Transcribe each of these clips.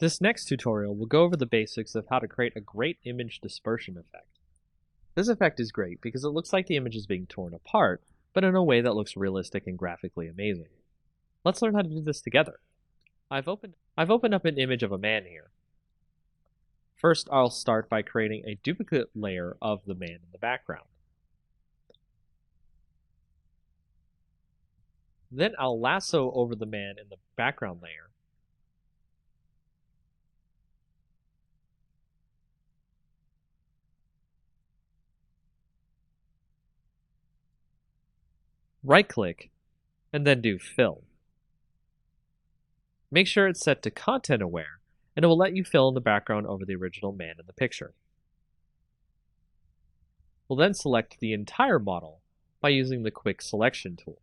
This next tutorial will go over the basics of how to create a great image dispersion effect. This effect is great because it looks like the image is being torn apart, but in a way that looks realistic and graphically amazing. Let's learn how to do this together. I've opened up an image of a man here. First, I'll start by creating a duplicate layer of the man in the background. Then I'll lasso over the man in the background layer. Right-click, and then do Fill. Make sure it's set to Content Aware, and it will let you fill in the background over the original man in the picture. We'll then select the entire model by using the Quick Selection tool.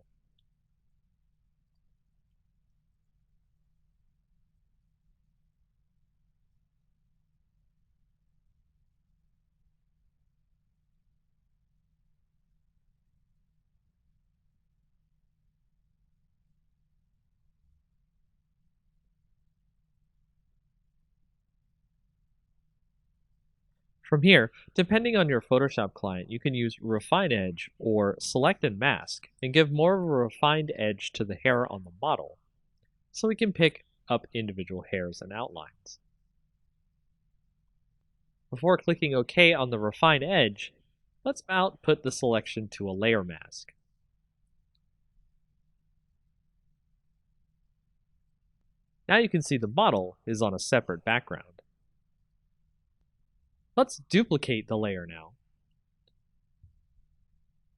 From here, depending on your Photoshop client, you can use Refine Edge or Select and Mask and give more of a refined edge to the hair on the model, so we can pick up individual hairs and outlines. Before clicking OK on the Refine Edge, let's output the selection to a layer mask. Now you can see the model is on a separate background. Let's duplicate the layer now.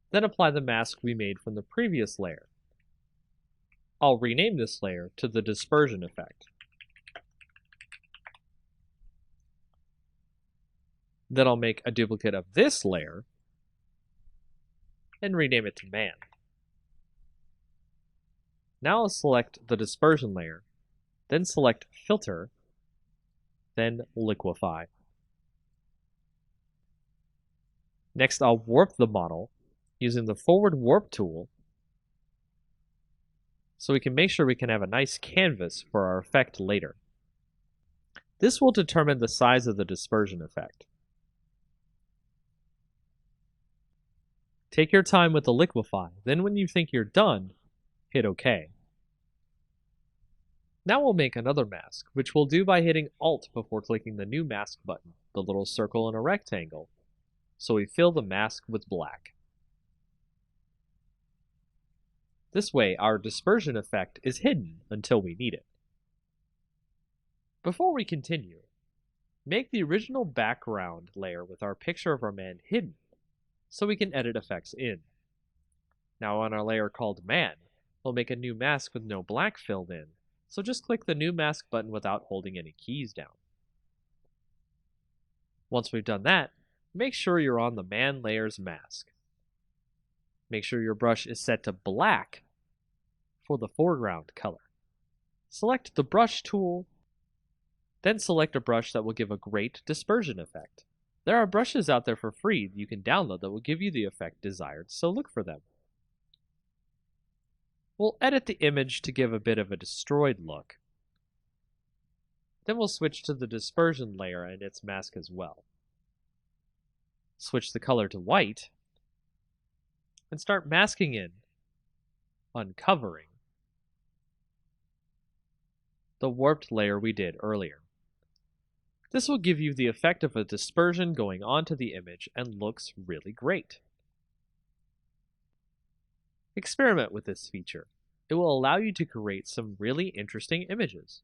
Then apply the mask we made from the previous layer. I'll rename this layer to the dispersion effect. Then I'll make a duplicate of this layer and rename it to man. Now I'll select the dispersion layer, then select filter, then liquify. Next, I'll warp the model using the forward warp tool so we can make sure we can have a nice canvas for our effect later. This will determine the size of the dispersion effect. Take your time with the liquify, then when you think you're done, hit OK. Now we'll make another mask, which we'll do by hitting Alt before clicking the new mask button, the little circle in a rectangle, so we fill the mask with black. This way, our dispersion effect is hidden until we need it. Before we continue, make the original background layer with our picture of our man hidden, so we can edit effects in. Now on our layer called man, we'll make a new mask with no black filled in, so just click the new mask button without holding any keys down. Once we've done that, make sure you're on the man layer's mask. Make sure your brush is set to black for the foreground color. Select the brush tool, then select a brush that will give a great dispersion effect. There are brushes out there for free that you can download that will give you the effect desired, so look for them. We'll edit the image to give a bit of a destroyed look. Then we'll switch to the dispersion layer and its mask as well. Switch the color to white, and start masking in, uncovering, the warped layer we did earlier. This will give you the effect of a dispersion going onto the image and looks really great. Experiment with this feature. It will allow you to create some really interesting images.